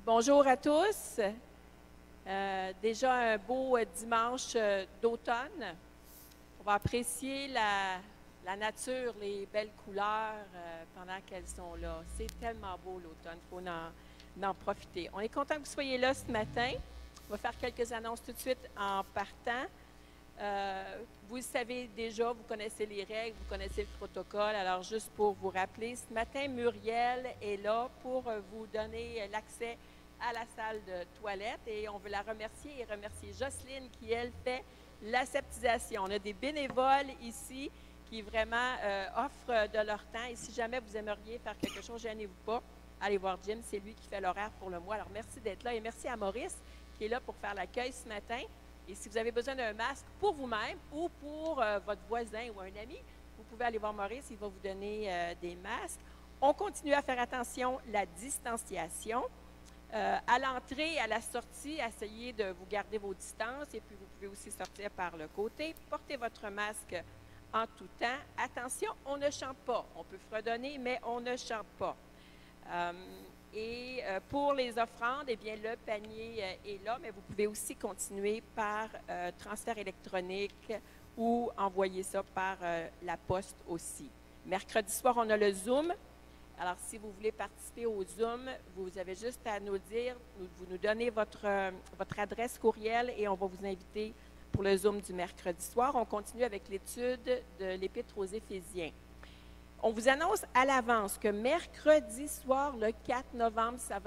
Bonjour à tous. Déjà un beau dimanche d'automne. On va apprécier la nature, les belles couleurs pendant qu'elles sont là. C'est tellement beau l'automne, il faut en profiter. On est content que vous soyez là ce matin. On va faire quelques annonces tout de suite en partant. Vous le savez déjà, vous connaissez les règles, vous connaissez le protocole. Alors, juste pour vous rappeler, ce matin, Muriel est là pour vous donner l'accès à la salle de toilette et on veut la remercier et remercier Jocelyne qui, elle, fait l'aseptisation. On a des bénévoles ici qui vraiment offrent de leur temps et si jamais vous aimeriez faire quelque chose, gênez-vous pas, allez voir Jim, c'est lui qui fait l'horaire pour le mois. Alors, merci d'être là et merci à Maurice qui est là pour faire l'accueil ce matin. Et si vous avez besoin d'un masque pour vous-même ou pour votre voisin ou un ami, vous pouvez aller voir Maurice, il va vous donner des masques. On continue à faire attention à la distanciation. À l'entrée, à la sortie, essayez de vous garder vos distances et puis vous pouvez aussi sortir par le côté. Portez votre masque en tout temps. Attention, on ne chante pas. On peut fredonner, mais on ne chante pas. Pour les offrandes, eh bien, le panier est là, mais vous pouvez aussi continuer par transfert électronique ou envoyer ça par la poste aussi. Mercredi soir, on a le Zoom. Alors, si vous voulez participer au Zoom, vous avez juste à nous dire, vous nous donnez votre adresse courriel et on va vous inviter pour le Zoom du mercredi soir. On continue avec l'étude de l'Épître aux Éphésiens. On vous annonce à l'avance que mercredi soir, le 4 novembre, ça va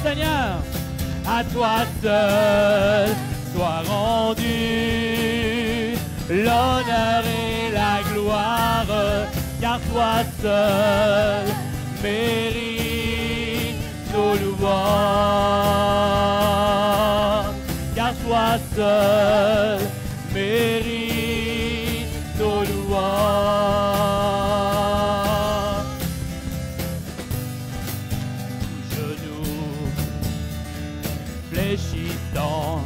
Seigneur, à toi seul soit rendu l'honneur et la gloire, car toi seul mérite nos louanges. toi seul mérites nos louanges. Genoux fléchissant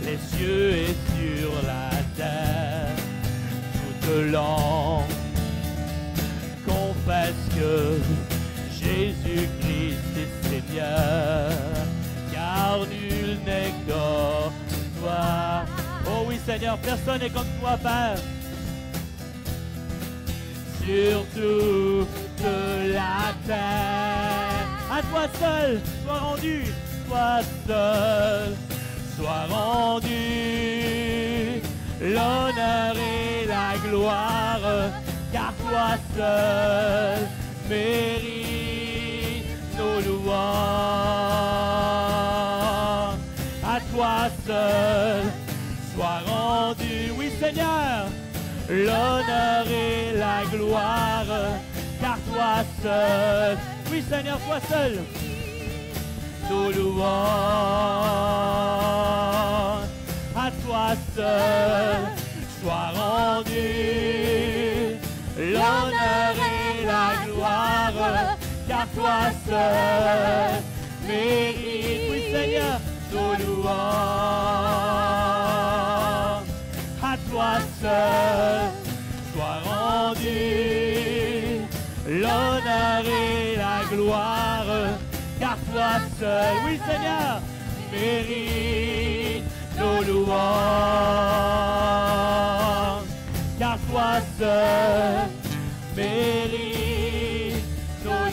les cieux et sur la terre, toute langue confesse que Jésus-Christ est Seigneur, car nul n'est comme toi. Oh oui Seigneur, personne n'est comme toi Père. Sur toute la terre, à toi seul sois rendu, toi seul sois rendu l'honneur et la gloire, car toi seul mérites nos louanges. À toi seul sois rendu, oui Seigneur, l'honneur et la gloire, car toi seul, oui Seigneur, toi seul, nos louanges. À toi seul sois rendu l'honneur et la gloire, car toi seul mérites, oui Seigneur, nos louanges. À toi seul sois rendu l'honneur et la gloire, car toi seul, oui Seigneur, mérites nos louanges, car toi seul mérites nos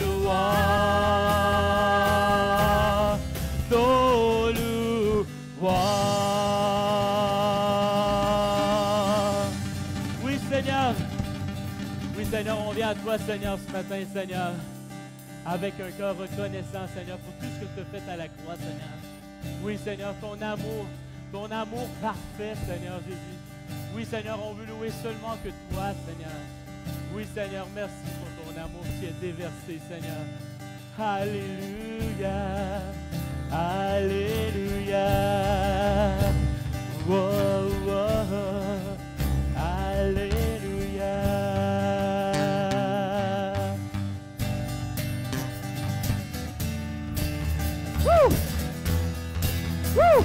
louanges, nos louanges. Oui Seigneur, on vient à toi Seigneur ce matin Seigneur, avec un cœur reconnaissant Seigneur pour tout ce que tu as fait à la croix Seigneur. Oui Seigneur, ton amour parfait Seigneur Jésus. Oui Seigneur, on veut louer seulement que toi Seigneur. Oui Seigneur, merci pour ton amour qui est déversé Seigneur. Alléluia, Alléluia, wow, wow, Alléluia. Woo! Woo!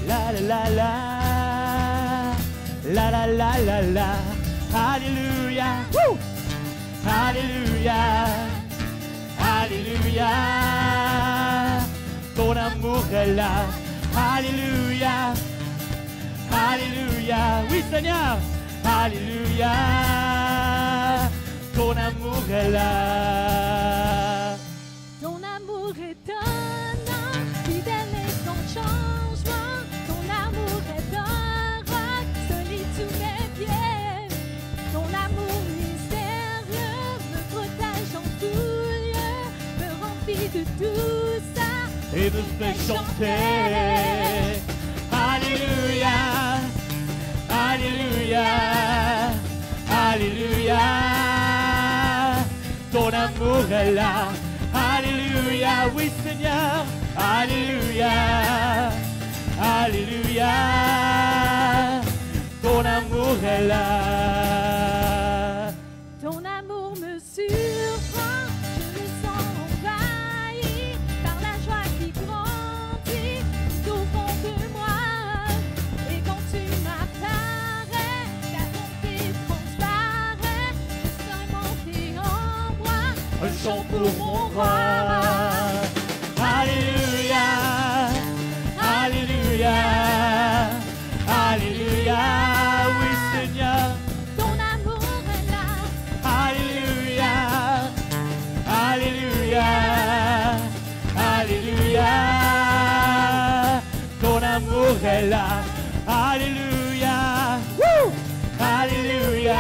La la la la, la la la la la, Alléluia, Woo! Alléluia, Alléluia, ton amour est là, Alléluia, Alléluia, oui Seigneur, Alléluia, ton amour est là. Ton amour est étonnant, fidèle et sans changement. Ton amour est un roc, solide sous mes pieds. Ton amour mystérieux me protège en tout lieu, me remplit de douceur et me fait chanter. Alléluia, Alléluia, Alléluia, ton amour est là. Alléluia, oui Seigneur, Alléluia, Alléluia, ton amour est là. Ton amour me surprend, je me sens envahi par la joie qui grandit tout au fond de moi. Et quand tu m'apparais, ta bonté transparaît, je sens monter en moi Un chant pour mon roi. Alléluia, Alléluia, Alléluia, oui Seigneur. Ton amour est là, Alléluia, Alléluia, Alléluia, ton amour est là. Alléluia, Woo! Alléluia,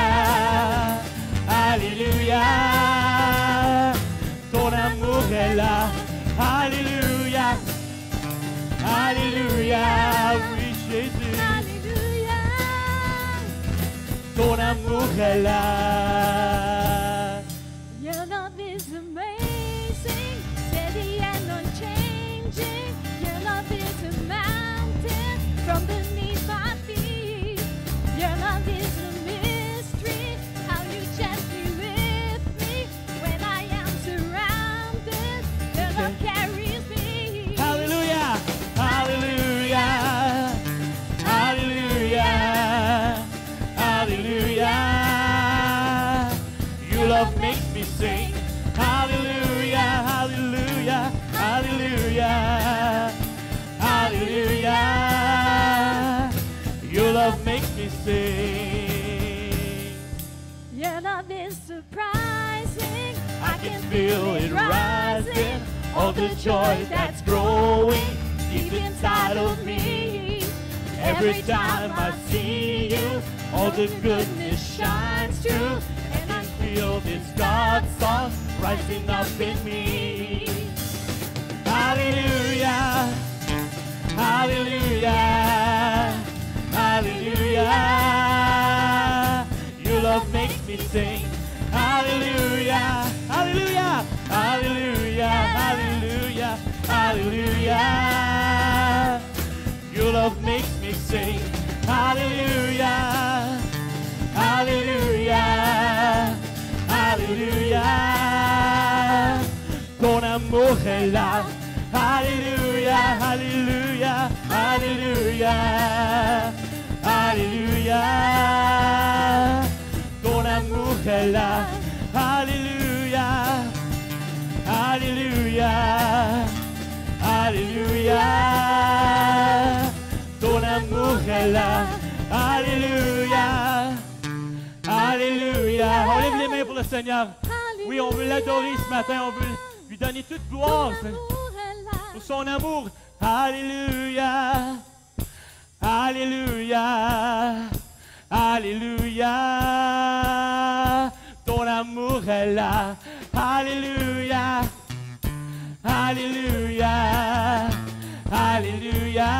Alléluia, ton amour est là. Alléluia, Alléluia, oui Jésus, Alléluia. ton amour est là. Your love is amazing. love makes me sing. Hallelujah, hallelujah, hallelujah, hallelujah. Your love makes me sing. Your love is surprising. I can feel it rising. All the joy that's growing deep inside of me. Every time I see you, all the goodness shines through. And I feel this God song rising up in me. Hallelujah, hallelujah, hallelujah. Your love makes me sing. Hallelujah, hallelujah, hallelujah, hallelujah, hallelujah. Your love makes me sing. Hallelujah, hallelujah, hallelujah. Ton amour est là. Hallelujah, hallelujah, hallelujah, hallelujah. Ton amour est là. Alléluia, alléluia, alléluia. Ton amour est là. Alléluia, alléluia. On lève les mains pour le Seigneur. Oui, on veut l'adorer ce matin. On veut lui donner toute gloire pour son amour. Alléluia, alléluia, alléluia. Ton amour est là. Alléluia, alléluia, alléluia.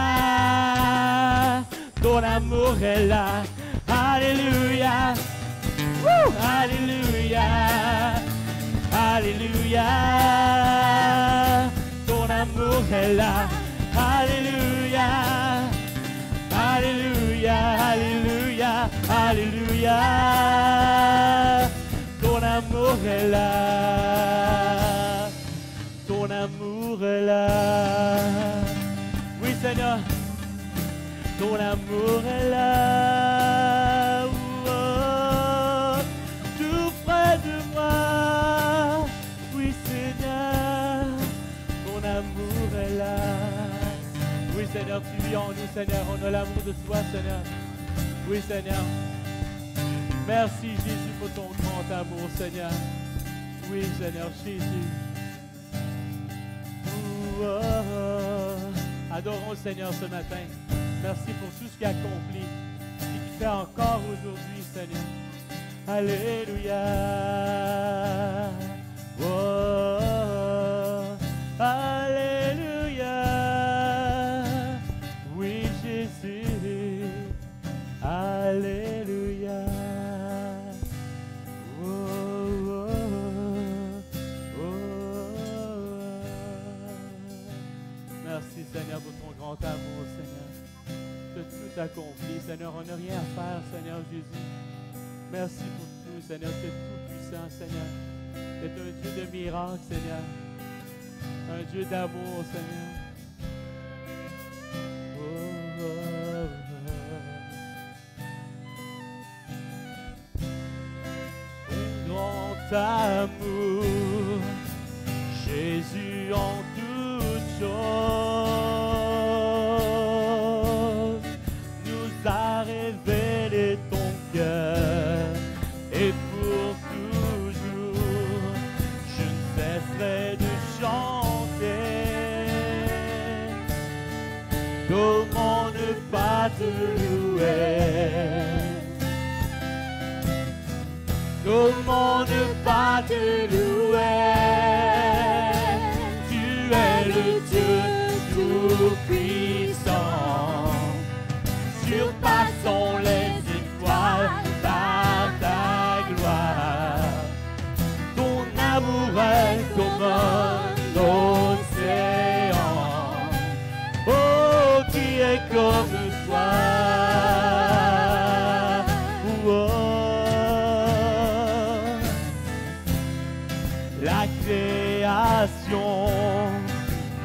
Ton amour est là. Alléluia, alléluia, alléluia. Ton amour est là. Alléluia, alléluia, alléluia, alléluia. Ton amour est là. Ton amour est là. Oui, Seigneur. Ton amour est là. Oh, tout près de moi. Oui, Seigneur. Ton amour est là. Oui, Seigneur, tu vis en nous, Seigneur. On a l'amour de toi, Seigneur. Oui, Seigneur. Merci, Jésus, pour ton grand amour, Seigneur. Oui, Seigneur, Jésus. Oh, oh, oh. Adorons le Seigneur ce matin. Merci pour tout ce qu'il a accompli et qu'il fait encore aujourd'hui, Seigneur. Alléluia. Oh, oh, oh. Alléluia. Oui, Jésus. Alléluia. Oh, oh, oh, oh. Merci, Seigneur, pour ton grand amour, Seigneur. Tu as tout accompli, Seigneur. On n'a rien à faire, Seigneur Jésus. Merci pour tout, Seigneur. Tu es tout puissant, Seigneur. Tu es un Dieu de miracles, Seigneur. Un Dieu d'amour, Seigneur. Oh, oh, oh. Un grand amour, Jésus en toutes choses, nous a révélé ton cœur. Et pour toujours, je ne cesserai de chanter. Comment ne pas te louer? Comment ne pas te louer? Tu es le Dieu tout-puissant. Surpassons les étoiles par ta gloire. Ton amour est comme un océan. Oh, qui est comme toi? Oh, la création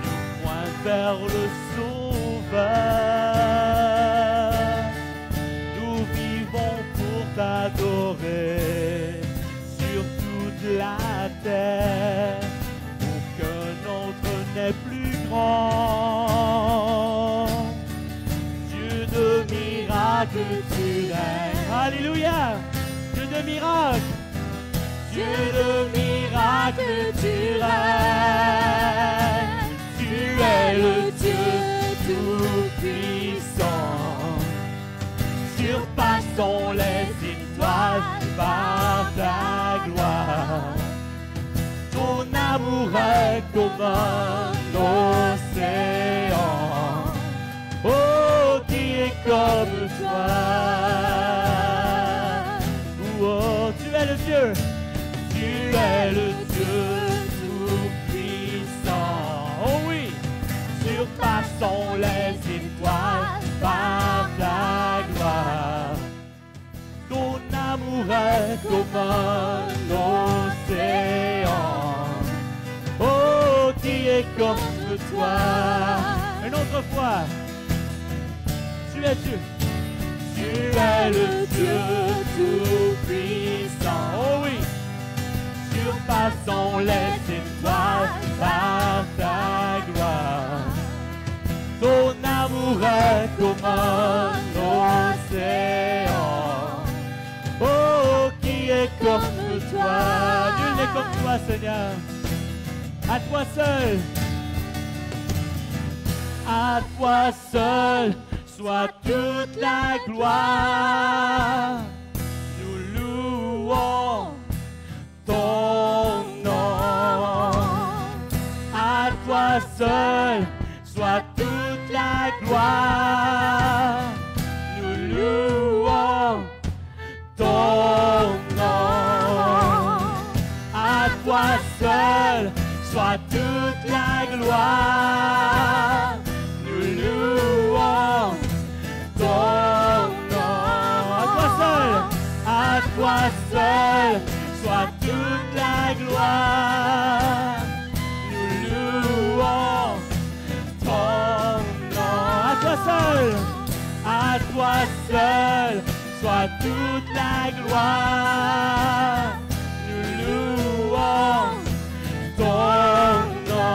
nous pointe vers le Sauveur. Nous vivons pour t'adorer sur tous terre. Aucun autre n'est plus grand. Dieu de miracles, tu règnes. Alléluia. Dieu de miracles. Dieu de miracles, tu règnes. Tu es le Dieu tout-puissant. Surpassons les étoiles par ta gloire. Ton amour est comme un océan. Oh, qui est comme toi. Oh, tu es le Dieu. Tu es le Dieu tout-puissant. Oh oui, surpassons les étoiles par ta gloire. Ton amour est comme un océan. Oh, qui est comme toi. Une autre fois. Tu es Dieu. Tu es le Dieu tout-puissant. Oh oui. Surpassons les étoiles par ta gloire. Ton amour est comme un océan. Oh, qui est comme toi. Nul n'est comme toi, Seigneur. À toi seul. À toi seul soit toute la gloire. Nous louons ton nom. À toi seul soit toute la gloire. Nous louons ton nom. À toi seul soit toute la gloire. Nous louons ton nom. À toi seul soit toute la gloire. Nous louons ton nom. À toi seul soit toute la gloire. Nous louons ton nom.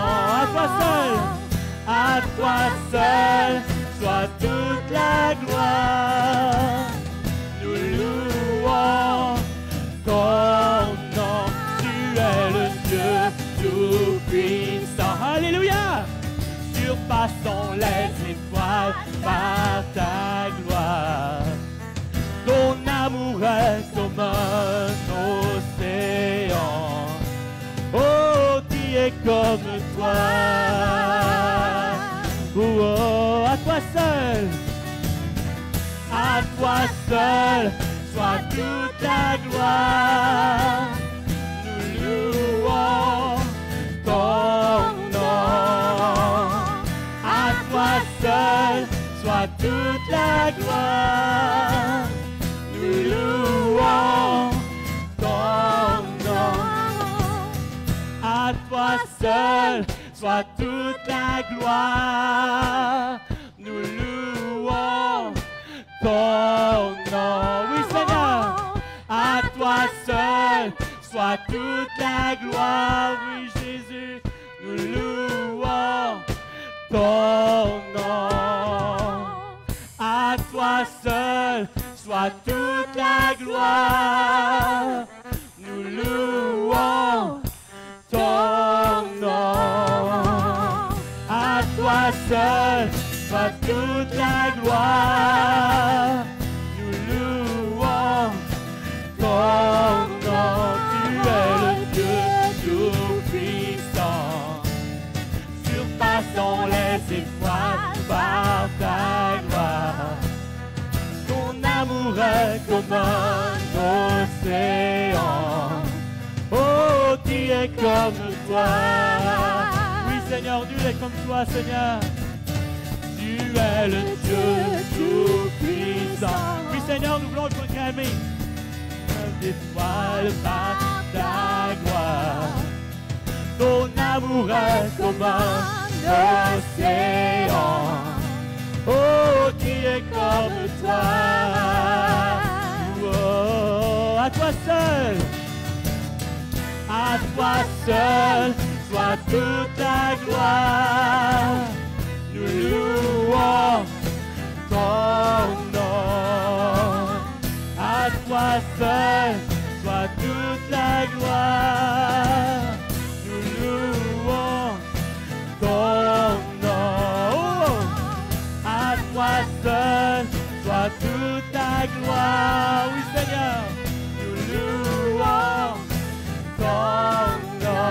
À toi seul soit toute la gloire. Nous louons ton nom. Tu es le Dieu tout-puissant. Alléluia. Surpassons les étoiles par ta gloire. Ton amour est comme un océan. Oh, qui est comme toi. Oh, à toi seul soit toute la gloire. Nous louons ton nom. À toi seul soit toute la gloire. Nous louons ton nom. À toi seul soit toute la gloire. Nous louons ton nom. Oui, Seigneur. À toi seul soit toute la gloire. Oui, Jésus. Nous louons ton nom. À toi seul soit toute la gloire. Nous louons ton nom. À toi seul soit toute la gloire. Nous louons ton nom. Tu es le Dieu tout-puissant. Surpassons les étoiles par ta gloire. Ton amour est comme un océan. Oh, qui est comme toi. Oui, Seigneur, nul est comme toi, Seigneur. Tu es le Dieu tout-puissant. Oui, Seigneur, nous voulons proclamer d'étoiles par ta gloire. Ton amour est comme un océan. Oh, qui est comme toi. Oh, à toi seul À toi seul soit toute la gloire. Nous louons ton nom. À toi seul soit toute la gloire. Nous louons ton nom. À toi seul soit toute la gloire. Oui, Seigneur, nous louons ton nom.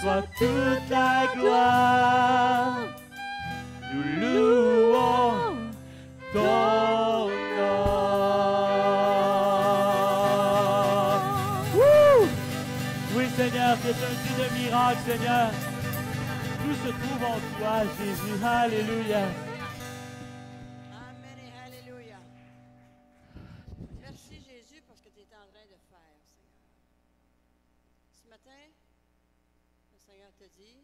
Soit toute la gloire, nous louons ton nom. Oui, Seigneur, c'est un Dieu de miracles, Seigneur. Tout se trouve en toi, Jésus. Alléluia. Amen et Alléluia. Merci Jésus pour ce que tu es en train de faire, Seigneur. Ce matin, le Seigneur te dit,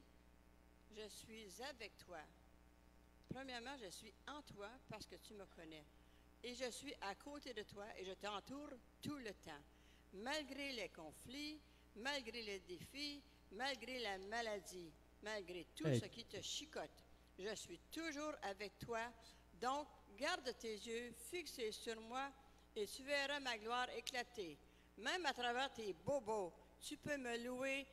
je suis avec toi. Premièrement, je suis en toi parce que tu me connais. Et je suis à côté de toi et je t'entoure tout le temps. Malgré les conflits, malgré les défis, malgré la maladie, malgré tout ce qui te chicote, je suis toujours avec toi. Donc, garde tes yeux fixés sur moi et tu verras ma gloire éclater. Même à travers tes bobos, tu peux me louer,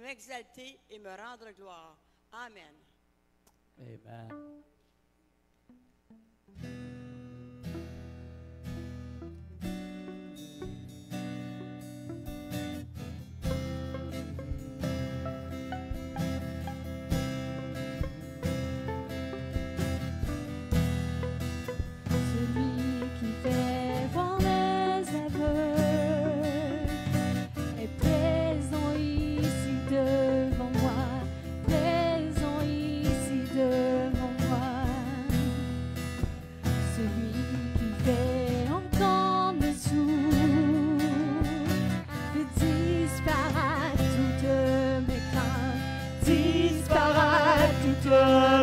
m'exalter et me rendre gloire. Amen. Amen.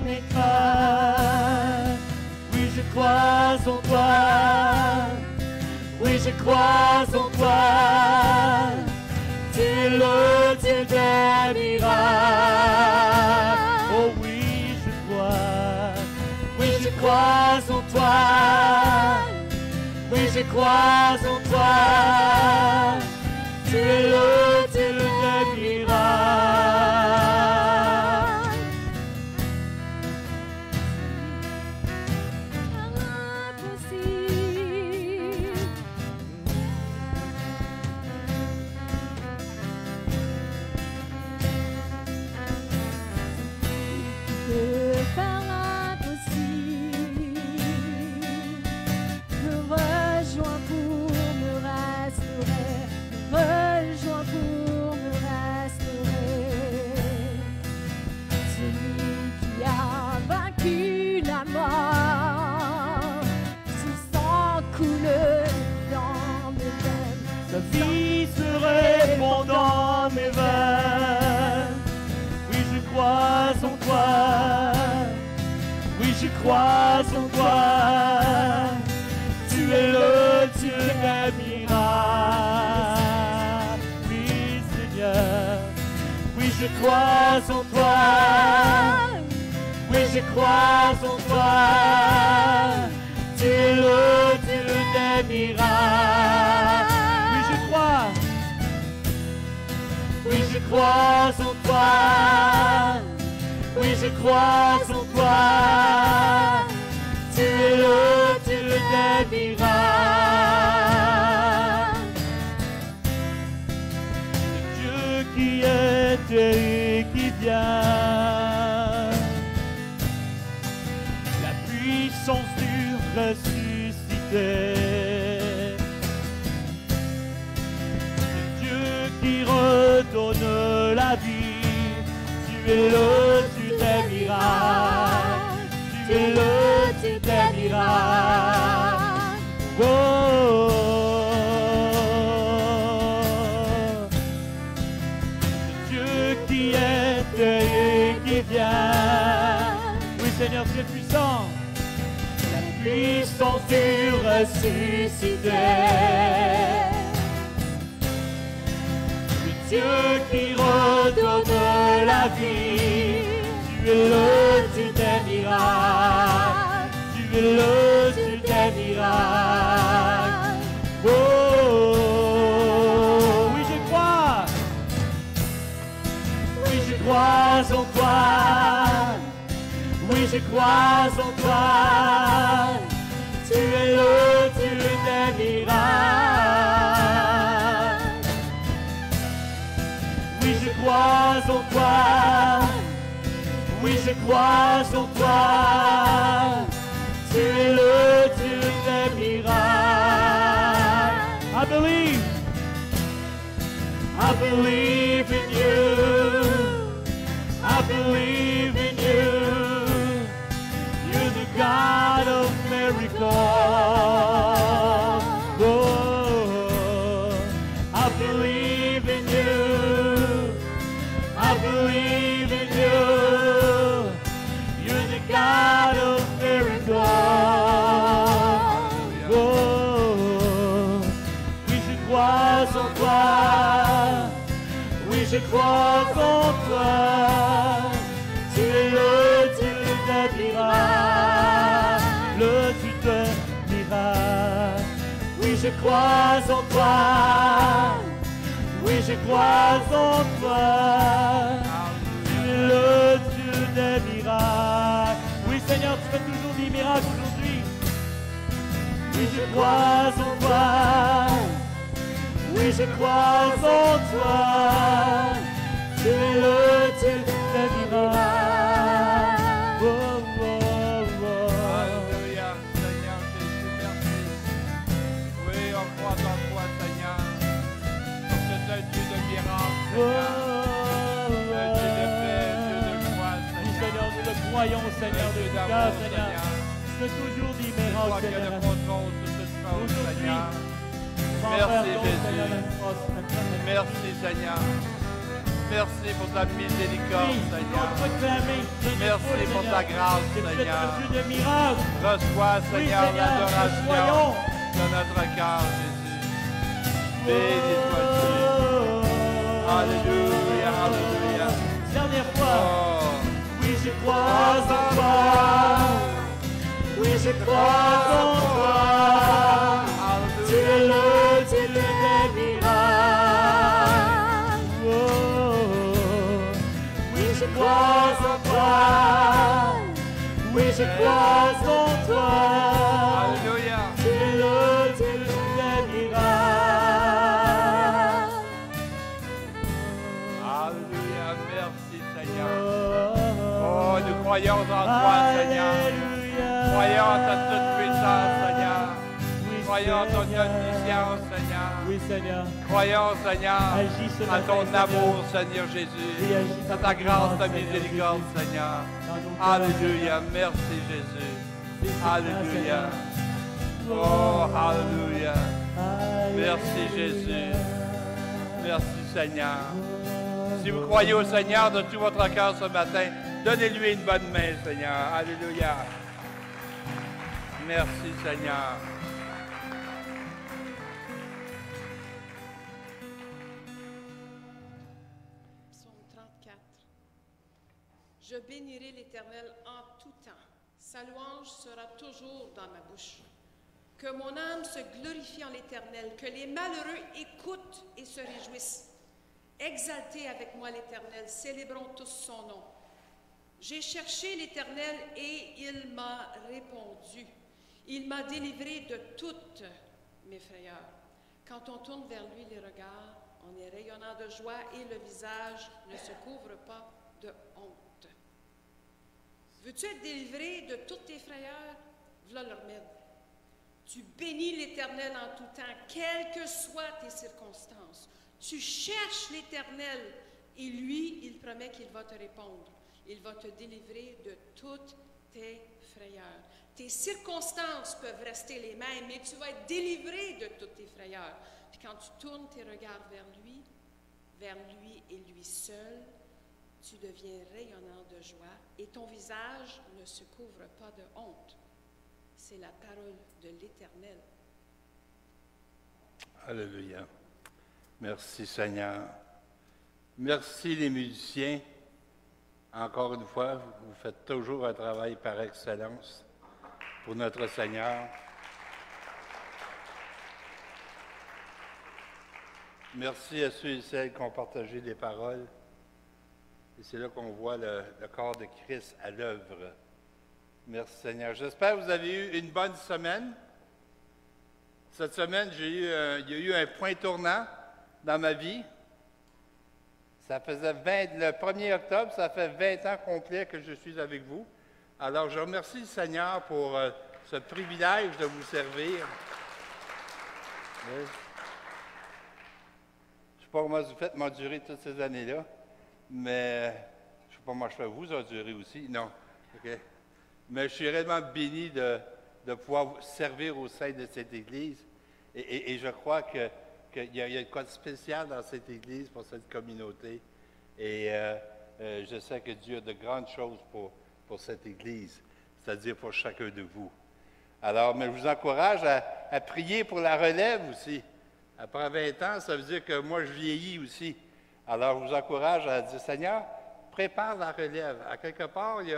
Mes craintes. Oui, je crois en toi. Oui, je crois en toi. Tu es le Dieu des miracles. Oh oui, je crois. Oui, je crois en toi. Oui, je crois en toi. Tu es le Dieu des miracles. Sa vie se répand dans mes veines. Oui, je crois en toi. Oui, je crois en toi. Tu es le Dieu des miracles. Oui, Seigneur. Oui, je crois en toi. Oui, je crois en toi. Tu es le Dieu des miracles. Oui, je crois en toi. Oui, je crois en toi. Tu es le Dieu des miracles. Le Dieu qui était et qui vient. La puissance du ressuscité. Qui redonne la vie, tu es le Dieu des miracles, tu Seigneur, tu es puissant. La puissance du ressuscité. Le Dieu qui redonne la vie. Tu es le Dieu des miracles. Tu es le Dieu des miracles. Oh, oui, je crois. Oui, je crois en toi. Oui, je crois en toi. Tu es le Dieu des miracles. Oui, je crois en toi. Oui, je crois en toi. Tu es le Dieu des miracles. I believe in you. I believe in you. You're the God of miracles. Oh, I believe in you. I believe in you. You're the God of miracles. Oh, oui, je crois en toi. Oui, je crois en toi. Tu es le Dieu des miracles. Le Dieu des miracles. Oui, je crois en toi. Oui, je crois en toi. Tu es le Dieu des miracles. Oui, Seigneur, tu fais toujours des miracles aujourd'hui. Oui, je crois en toi. Oui, je crois en toi. Tu es le Dieu des miracles. Oh, oh, oh. Alléluia, Seigneur Jésus, merci. Oui, on croit en toi, Seigneur. Tu es un Dieu de miracles, Seigneur. Un Dieu de paix, Dieu de joie, Oui, Seigneur. Seigneur, nous le croyons, Seigneur, de Dieu tout cœur, d'amour, Seigneur. Seigneur. Tu fais toujours des Tu miracles, crois que le Seigneur. contrôle de toute chose, Aujourd'hui, Seigneur. sans Merci, faire ton, Jésus. Seigneur, la croix, Seigneur. Merci, Seigneur. Merci pour ta miséricorde, Oui, Seigneur. nous proclamer, Merci pour ta grâce, que tu es Seigneur. un Dieu de miracles. Reçois, Oui, Seigneur, Seigneur, l'adoration nous croyons. de notre cœur, Jésus. Béni sois-tu. Alléluia, alléluia. Dernière fois. Oh, Oui, je crois en toi. Oui, je crois en toi. Tu es alléluia. le Dieu des miracles. Oh, oui, je crois en toi. Oui, je crois en toi. Alléluia. Tu es le Dieu des miracles. Alléluia. Merci, Seigneur. Oh, nous croyons en toi, Seigneur. Alléluia. Croyons en ta toute puissance, Seigneur. Oui, Croyons en ton Seigneur. omniscience, Seigneur. Oui, Seigneur. Croyons, Seigneur, Agis ce à matin, ton Seigneur. amour, Seigneur Jésus. Oui, agis À par ta ton grâce, grâce, ta Seigneur miséricorde, Jésus. Seigneur. Dans nos cœurs, Alléluia. Merci, Jésus. Seigneur. Alléluia. Seigneur. Oh, alléluia. Alléluia. Merci, Jésus. Merci, Seigneur. Si vous croyez au Seigneur de tout votre cœur ce matin, donnez-lui une bonne main, Seigneur. Alléluia. Merci, Seigneur. Psaume 34. Je bénirai l'Éternel en tout temps. Sa louange sera toujours dans ma bouche. Que mon âme se glorifie en l'Éternel, que les malheureux écoutent et se réjouissent. Exaltez avec moi l'Éternel, célébrons tous son nom. J'ai cherché l'Éternel et il m'a répondu. Il m'a délivré de toutes mes frayeurs. Quand on tourne vers lui les regards, on est rayonnant de joie et le visage ne se couvre pas de honte. Veux-tu être délivré de toutes tes frayeurs? Voilà le remède. Tu bénis l'Éternel en tout temps, quelles que soient tes circonstances. Tu cherches l'Éternel et lui, il promet qu'il va te répondre. Il va te délivrer de toutes tes frayeurs. Tes circonstances peuvent rester les mêmes, mais tu vas être délivré de toutes tes frayeurs. Puis quand tu tournes tes regards vers lui et lui seul, tu deviens rayonnant de joie et ton visage ne se couvre pas de honte. C'est la parole de l'Éternel. Alléluia. Merci Seigneur. Merci les musiciens. Encore une fois, vous faites toujours un travail par excellence pour notre Seigneur. Merci à ceux et celles qui ont partagé les paroles. Et c'est là qu'on voit le corps de Christ à l'œuvre. Merci Seigneur. J'espère que vous avez eu une bonne semaine. Cette semaine, il y a eu un point tournant dans ma vie. Ça faisait le 1er octobre, ça fait 20 ans complets que je suis avec vous. Alors, je remercie le Seigneur pour ce privilège de vous servir. Oui. Je ne sais pas comment vous faites m'endurer toutes ces années-là, mais je ne sais pas comment je fais vous endurer aussi. Non. OK. Mais je suis réellement béni de pouvoir servir au sein de cette Église. Et je crois qu'il y a quoi de spécial dans cette Église pour cette communauté. Et je sais que Dieu a de grandes choses pour cette Église, c'est-à-dire pour chacun de vous. Alors, mais je vous encourage à prier pour la relève aussi. Après 20 ans, ça veut dire que moi, je vieillis aussi. Alors, je vous encourage à dire, Seigneur, prépare la relève. À quelque part, il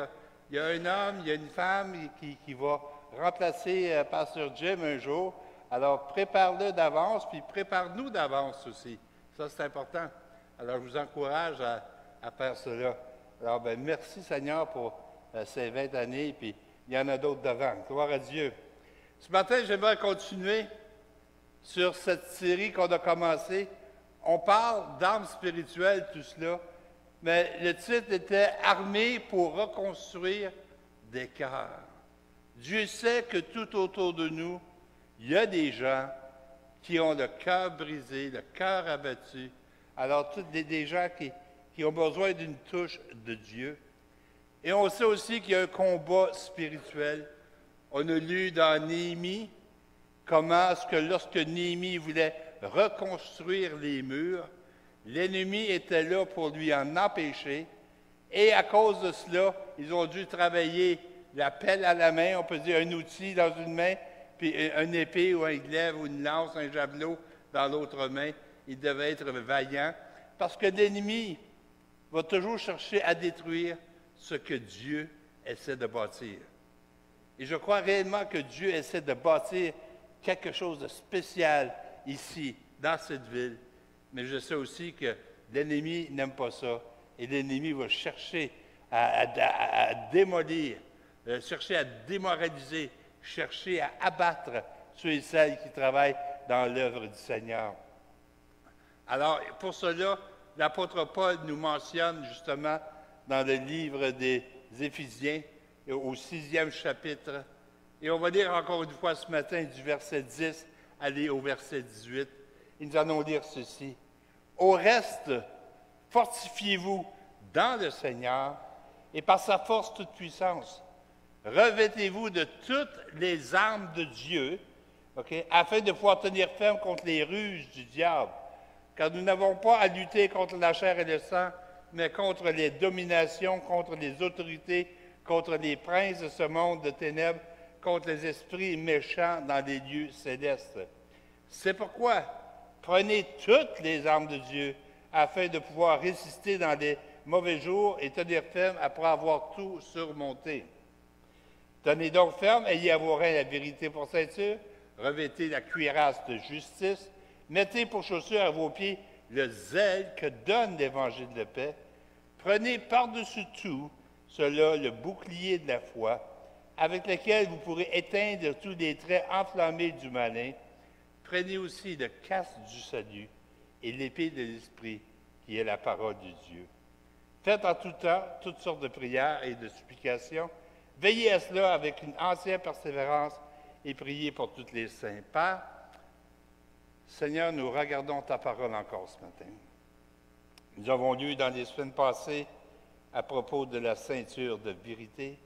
y a un homme, il y a une femme qui va remplacer Pasteur Jim un jour. Alors, prépare-le d'avance, puis prépare-nous d'avance aussi. Ça, c'est important. Alors, je vous encourage à faire cela. Alors, bien, merci Seigneur pour ces 20 années, puis il y en a d'autres devant. Gloire à Dieu. Ce matin, j'aimerais continuer sur cette série qu'on a commencée. On parle d'armes spirituelles, tout cela, mais le titre était « Armés pour reconstruire des cœurs ». Dieu sait que tout autour de nous, il y a des gens qui ont le cœur brisé, le cœur abattu. Alors, des gens qui ont besoin d'une touche de Dieu. Et on sait aussi qu'il y a un combat spirituel. On a lu dans Néhémie comment est-ce que lorsque Néhémie voulait reconstruire les murs, l'ennemi était là pour lui en empêcher. Et à cause de cela, ils ont dû travailler la pelle à la main, on peut dire un outil dans une main, puis une épée ou un glaive ou une lance, un javelot dans l'autre main. Il devait être vaillant parce que l'ennemi va toujours chercher à détruire ce que Dieu essaie de bâtir. Et je crois réellement que Dieu essaie de bâtir quelque chose de spécial ici, dans cette ville. Mais je sais aussi que l'ennemi n'aime pas ça. Et l'ennemi va chercher à démolir, chercher à démoraliser, chercher à abattre ceux et celles qui travaillent dans l'œuvre du Seigneur. Alors, pour cela, l'apôtre Paul nous mentionne justement dans le livre des Éphésiens, au 6e chapitre, et on va lire encore une fois ce matin du verset 10 aller au verset 18. Et nous allons lire ceci. « Au reste, fortifiez-vous dans le Seigneur et par sa force toute puissance. Revêtez-vous de toutes les armes de Dieu, afin de pouvoir tenir ferme contre les ruses du diable. Car nous n'avons pas à lutter contre la chair et le sang, mais contre les dominations, contre les autorités, contre les princes de ce monde de ténèbres, contre les esprits méchants dans les lieux célestes. C'est pourquoi prenez toutes les armes de Dieu, afin de pouvoir résister dans les mauvais jours et tenir ferme après avoir tout surmonté. Tenez donc ferme, ayez à vos reins la vérité pour ceinture, revêtez la cuirasse de justice, mettez pour chaussure à vos pieds le zèle que donne l'évangile de paix. Prenez par-dessus tout cela le bouclier de la foi, avec lequel vous pourrez éteindre tous les traits enflammés du malin. Prenez aussi le casque du salut et l'épée de l'Esprit, qui est la parole de Dieu. Faites en tout temps toutes sortes de prières et de supplications. Veillez à cela avec une entière persévérance et priez pour tous les saints. Père, Seigneur, nous regardons ta parole encore ce matin. Nous avons lu dans les semaines passées à propos de la ceinture de vérité.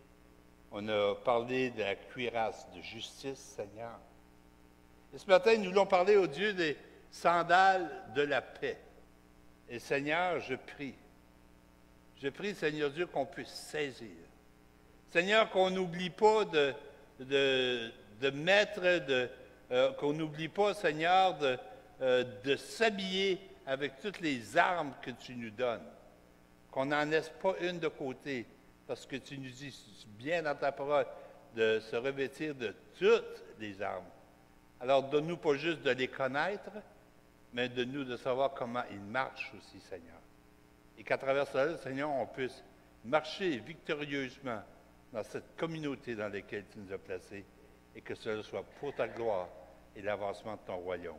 On a parlé de la cuirasse de justice, Seigneur. Et ce matin, nous voulons parler au Dieu des sandales de la paix. Et Seigneur, je prie Je prie, Seigneur Dieu, qu'on puisse saisir. Seigneur, qu'on n'oublie pas de mettre, qu'on n'oublie pas, Seigneur, de s'habiller avec toutes les armes que tu nous donnes. Qu'on n'en laisse pas une de côté, parce que tu nous dis bien dans ta parole de se revêtir de toutes les armes. Alors, donne-nous pas juste de les connaître, mais donne-nous de savoir comment ils marchent aussi, Seigneur. Et qu'à travers cela, Seigneur, on puisse marcher victorieusement dans cette communauté dans laquelle tu nous as placés, et que cela soit pour ta gloire et l'avancement de ton royaume.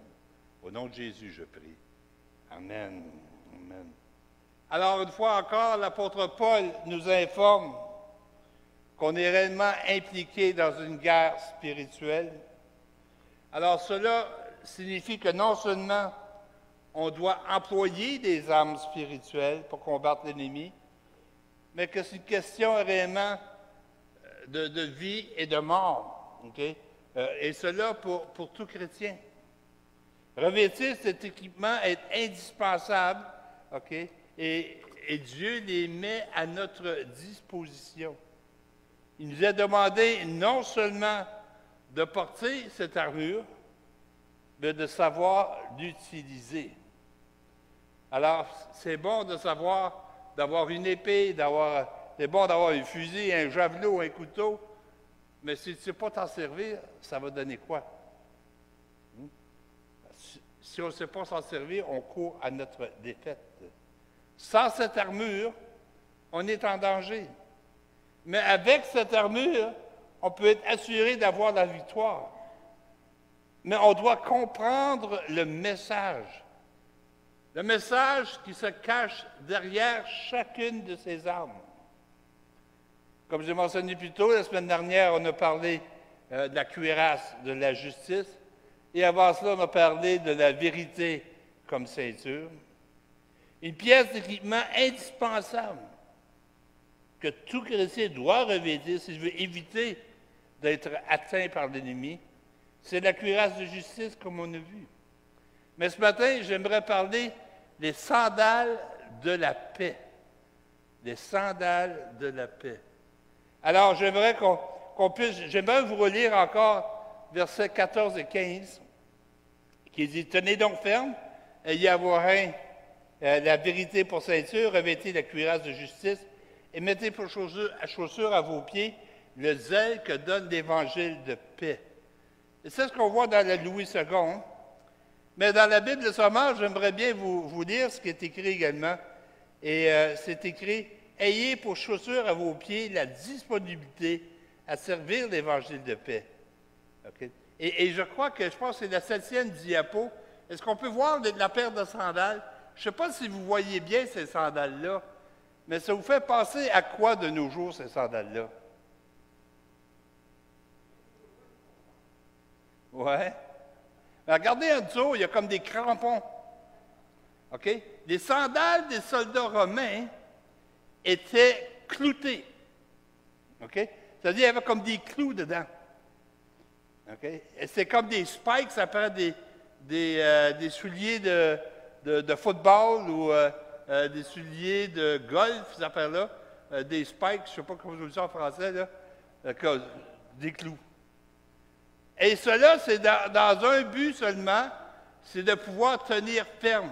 Au nom de Jésus, je prie. Amen. Amen. Alors, une fois encore, l'apôtre Paul nous informe qu'on est réellement impliqué dans une guerre spirituelle. Alors, cela signifie que non seulement on doit employer des armes spirituelles pour combattre l'ennemi, mais que c'est une question réellement de vie et de mort. Okay? Et cela pour tout chrétien. Revêtir cet équipement est indispensable, okay? Et Dieu les met à notre disposition. Il nous a demandé non seulement de porter cette armure, mais de savoir l'utiliser. Alors, c'est bon de savoir, d'avoir une épée, c'est bon d'avoir un fusil, un javelot, un couteau, mais si tu ne sais pas t'en servir, ça va donner quoi? Si on ne sait pas s'en servir, on court à notre défaite. Sans cette armure, on est en danger. Mais avec cette armure, on peut être assuré d'avoir la victoire. Mais on doit comprendre le message. Le message qui se cache derrière chacune de ces armes. Comme j'ai mentionné plus tôt, la semaine dernière, on a parlé de la cuirasse de la justice. Et avant cela, on a parlé de la vérité comme ceinture. Une pièce d'équipement indispensable que tout chrétien doit revêtir s'il veut éviter d'être atteint par l'ennemi, c'est la cuirasse de justice, comme on a vu. Mais ce matin, j'aimerais parler des sandales de la paix. Les sandales de la paix. Alors, j'aimerais j'aimerais vous relire encore versets 14 et 15, qui dit « Tenez donc ferme, ayez à vos reins la vérité pour ceinture, revêtez la cuirasse de justice, et mettez pour chaussure à vos pieds le zèle que donne l'Évangile de paix. » Et c'est ce qu'on voit dans la Louis II. Mais dans la Bible de Sommage, j'aimerais bien vous lire ce qui est écrit également. Et c'est écrit « Ayez pour chaussure à vos pieds la disponibilité à servir l'Évangile de paix. » Okay? Et je pense que c'est la 7e diapo. Est-ce qu'on peut voir la paire de sandales? Je ne sais pas si vous voyez bien ces sandales-là, mais ça vous fait penser à quoi de nos jours, ces sandales-là? Ouais. Mais regardez en dessous, il y a comme des crampons. OK? Les sandales des soldats romains étaient cloutées. OK? C'est-à-dire qu'il y avait comme des clous dedans. OK? Et c'est comme des spikes, ça prend des souliers de football ou des souliers de golf, ces affaires-là. Des spikes, je ne sais pas comment je dis ça en français, là. Des clous. Et cela, c'est dans un but seulement, c'est de pouvoir tenir ferme.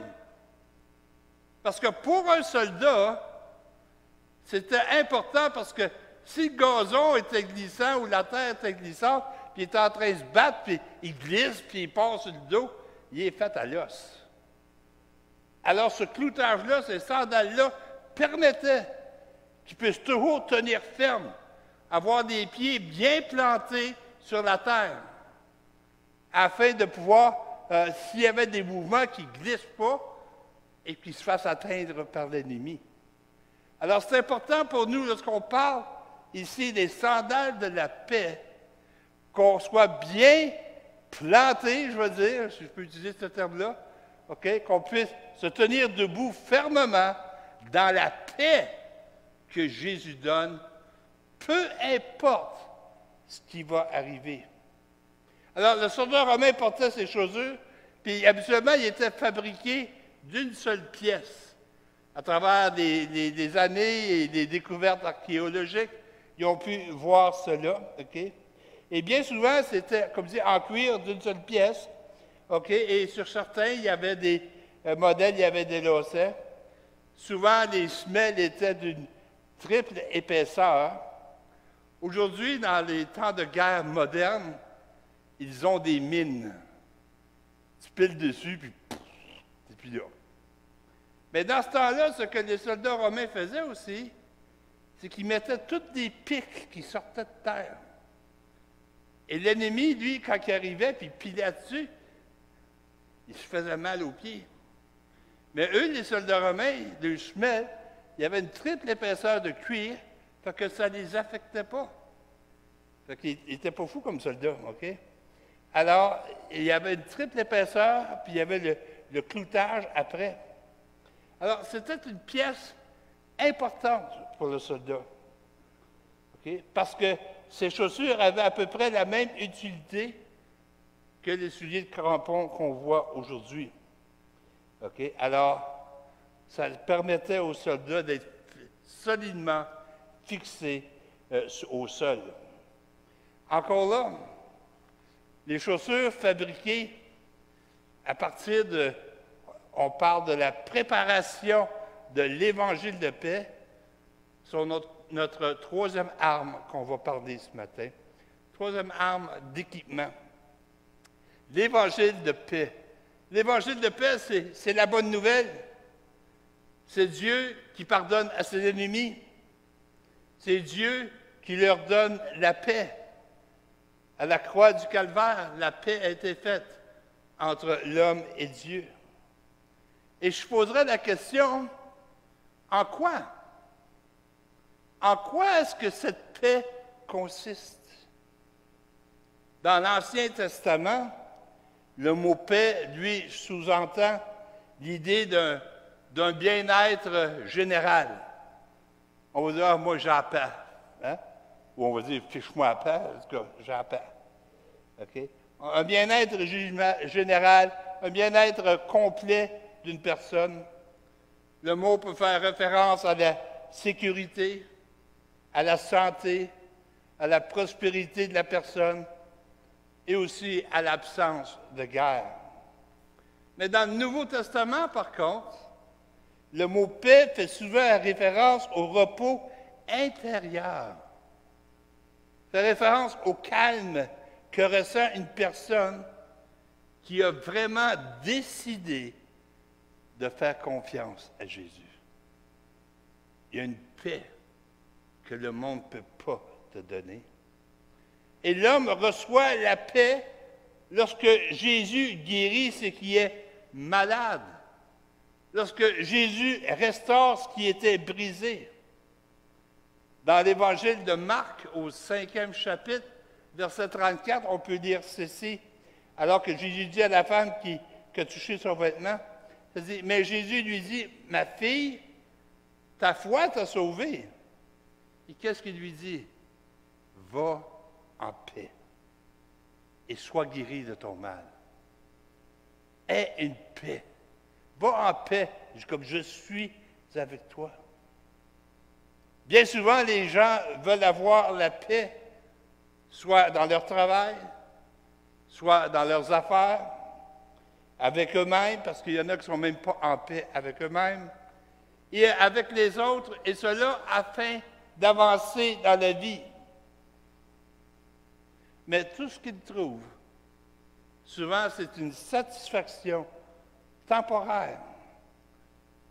Parce que pour un soldat, c'était important parce que si le gazon était glissant ou la terre était glissante, puis il est en train de se battre, puis il glisse, puis il passe sur le dos, il est fait à l'os. Alors ce cloutage-là, ces sandales-là, permettaient qu'il puisse toujours tenir ferme, avoir des pieds bien plantés sur la terre, afin de pouvoir, s'il y avait des mouvements qui ne glissent pas et qui se fassent atteindre par l'ennemi. Alors c'est important pour nous, lorsqu'on parle ici des sandales de la paix, qu'on soit bien planté, je veux dire, si je peux utiliser ce terme-là, okay, qu'on puisse se tenir debout fermement dans la paix que Jésus donne, peu importe ce qui va arriver. Alors, le soldat romain portait ses chaussures, puis habituellement, il était fabriqué d'une seule pièce. À travers des années et des découvertes archéologiques, ils ont pu voir cela. OK? Et bien souvent, c'était, comme je dis, en cuir d'une seule pièce. OK? Et sur certains, il y avait des modèles, il y avait des lacets. Souvent, les semelles étaient d'une triple épaisseur. Aujourd'hui, dans les temps de guerre moderne, ils ont des mines. Tu piles dessus, puis c'est plus là. Mais dans ce temps-là, ce que les soldats romains faisaient aussi, c'est qu'ils mettaient toutes des pics qui sortaient de terre. Et l'ennemi, lui, quand il arrivait puis il pilait dessus, il se faisait mal aux pieds. Mais eux, les soldats romains, le semelle, il y avait une triple épaisseur de cuir, fait que ça ne les affectait pas. Fait qu'ils n'étaient pas fous comme soldats, OK? Alors, il y avait une triple épaisseur, puis il y avait le cloutage après. Alors, c'était une pièce importante pour le soldat. OK? Parce que ces chaussures avaient à peu près la même utilité que les souliers de crampons qu'on voit aujourd'hui. OK? Alors, ça permettait aux soldats d'être solidement fixés au sol. Encore là, les chaussures fabriquées à partir de, on parle de la préparation de l'Évangile de paix, sont notre troisième arme qu'on va parler ce matin. Troisième arme d'équipement. L'Évangile de paix. L'Évangile de paix, c'est la bonne nouvelle. C'est Dieu qui pardonne à ses ennemis. C'est Dieu qui leur donne la paix. À la croix du Calvaire, la paix a été faite entre l'homme et Dieu. Et je poserai la question, en quoi? En quoi est-ce que cette paix consiste? Dans l'Ancien Testament, le mot paix, lui, sous-entend l'idée d'un bien-être général. On va dire, ah, moi, j'ai la paix. Hein? Ou on va dire, fiche-moi la paix, parce que j'ai la paix. OK? Un bien-être général, un bien-être complet d'une personne. Le mot peut faire référence à la sécurité, à la santé, à la prospérité de la personne et aussi à l'absence de guerre. Mais dans le Nouveau Testament, par contre, le mot paix fait souvent référence au repos intérieur. Fait référence au calme que ressent une personne qui a vraiment décidé de faire confiance à Jésus. Il y a une paix que le monde ne peut pas te donner. Et l'homme reçoit la paix lorsque Jésus guérit ce qui est malade, lorsque Jésus restaure ce qui était brisé. Dans l'Évangile de Marc, au 5e chapitre, verset 34, on peut lire ceci, alors que Jésus dit à la femme qui a touché son vêtement, mais Jésus lui dit, « Ma fille, ta foi t'a sauvée. » Et qu'est-ce qu'il lui dit? « Va en paix et sois guéri de ton mal. » Aie une paix. Va en paix, comme je suis avec toi. Bien souvent, les gens veulent avoir la paix, soit dans leur travail, soit dans leurs affaires, avec eux-mêmes, parce qu'il y en a qui ne sont même pas en paix avec eux-mêmes, et avec les autres, et cela afin d'avancer dans la vie. Mais tout ce qu'ils trouvent, souvent, c'est une satisfaction temporaire.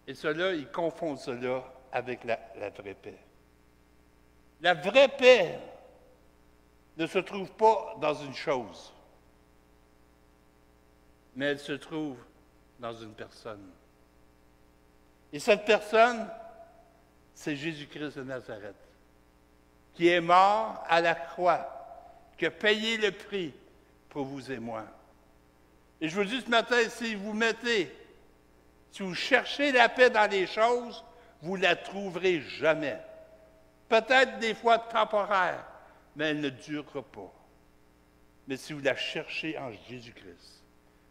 Et cela, ils confondent cela avec la vraie paix. La vraie paix ne se trouve pas dans une chose, mais elle se trouve dans une personne. Et cette personne, c'est Jésus-Christ de Nazareth, qui est mort à la croix, qui a payé le prix pour vous et moi. Et je vous dis ce matin, si vous cherchez la paix dans les choses, vous ne la trouverez jamais. Peut-être des fois temporaire, mais elle ne durera pas. Mais si vous la cherchez en Jésus-Christ,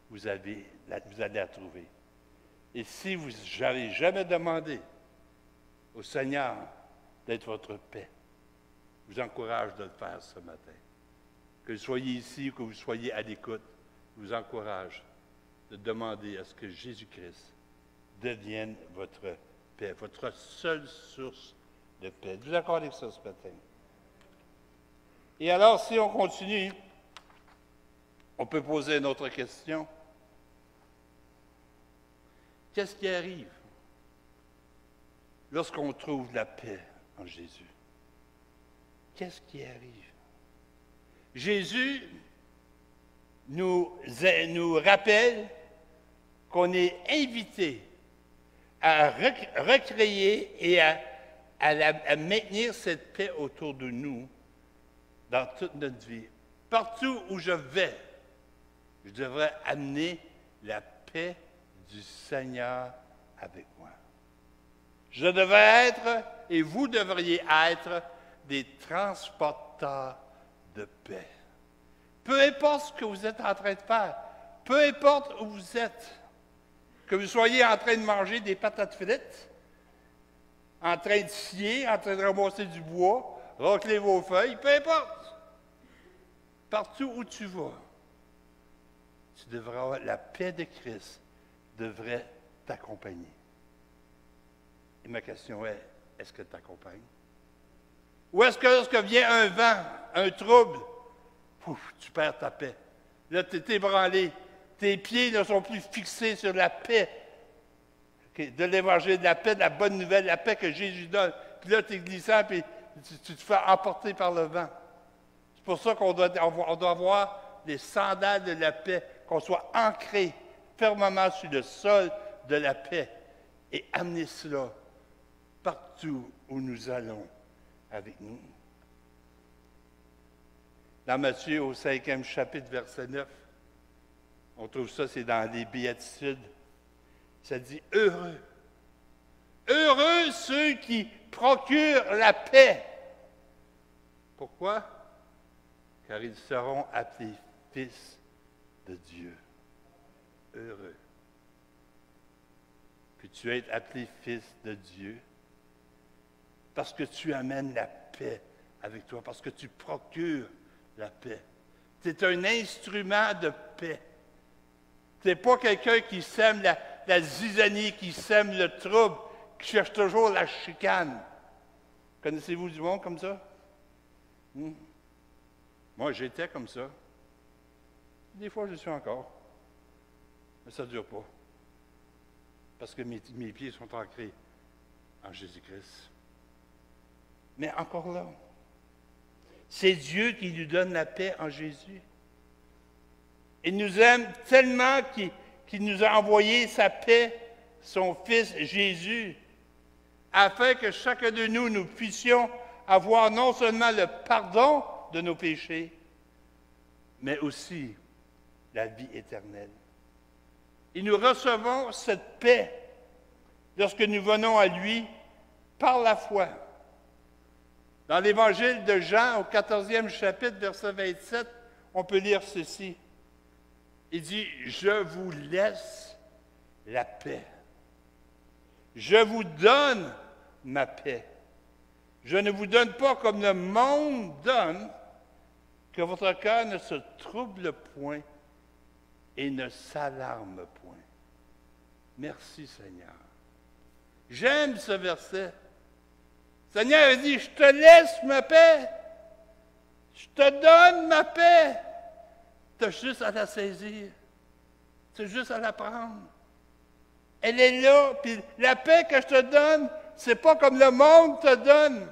vous allez la trouver. Et si vous n'avez jamais demandé au Seigneur d'être votre paix, je vous encourage de le faire ce matin. Que vous soyez ici ou que vous soyez à l'écoute, je vous encourage de demander à ce que Jésus-Christ devienne votre paix, votre seule source de paix. Êtes-vous d'accord avec ça ce matin? Et alors, si on continue, on peut poser une autre question. Qu'est-ce qui arrive lorsqu'on trouve la paix en Jésus? Qu'est-ce qui arrive? Jésus nous rappelle qu'on est invité à recréer et à maintenir cette paix autour de nous dans toute notre vie. Partout où je vais, je devrais amener la paix du Seigneur avec moi. Je devrais être, et vous devriez être, des transporteurs de paix. Peu importe ce que vous êtes en train de faire, peu importe où vous êtes, que vous soyez en train de manger des patates frites, en train de scier, en train de ramasser du bois, racler vos feuilles, peu importe. Partout où tu vas, tu devrais avoir la paix de Christ devrait t'accompagner. Et ma question est, est-ce que tu t'accompagnes? Ou est-ce que lorsque vient un vent, un trouble, tu perds ta paix? Là, tu es ébranlé. Tes pieds ne sont plus fixés sur la paix de l'Évangile, de la paix, de la bonne nouvelle, la paix que Jésus donne. Puis là, tu es glissant, puis tu te fais emporter par le vent. C'est pour ça qu'on doit avoir les sandales de la paix, qu'on soit ancré fermement sur le sol de la paix et amener cela partout où nous allons avec nous. Dans Matthieu, au 5e chapitre, verset 9, on trouve ça, c'est dans les Béatitudes. Ça dit « Heureux, heureux ceux qui procurent la paix. » Pourquoi? Car ils seront appelés fils de Dieu. Heureux. Peux-tu être appelé fils de Dieu? Parce que tu amènes la paix avec toi, parce que tu procures la paix. Tu es un instrument de paix. Tu n'es pas quelqu'un qui sème la zizanie, qui sème le trouble, qui cherche toujours la chicane. Connaissez-vous du monde comme ça? Moi, j'étais comme ça. Des fois, je suis encore. Mais ça ne dure pas. Parce que mes pieds sont ancrés en Jésus-Christ. Mais encore là, c'est Dieu qui nous donne la paix en Jésus. Il nous aime tellement qu'il nous a envoyé sa paix, son Fils Jésus, afin que chacun de nous puissions avoir non seulement le pardon de nos péchés, mais aussi la vie éternelle. Et nous recevons cette paix lorsque nous venons à lui par la foi. Dans l'Évangile de Jean, au 14e chapitre, verset 27, on peut lire ceci. Il dit, « Je vous laisse la paix. Je vous donne ma paix. Je ne vous donne pas comme le monde donne, que votre cœur ne se trouble point et ne s'alarme point. » Merci, Seigneur. J'aime ce verset. Le Seigneur a dit, « Je te laisse ma paix. Je te donne ma paix. » Tu as juste à la saisir. Tu as juste à la prendre. Elle est là, puis la paix que je te donne, c'est pas comme le monde te donne.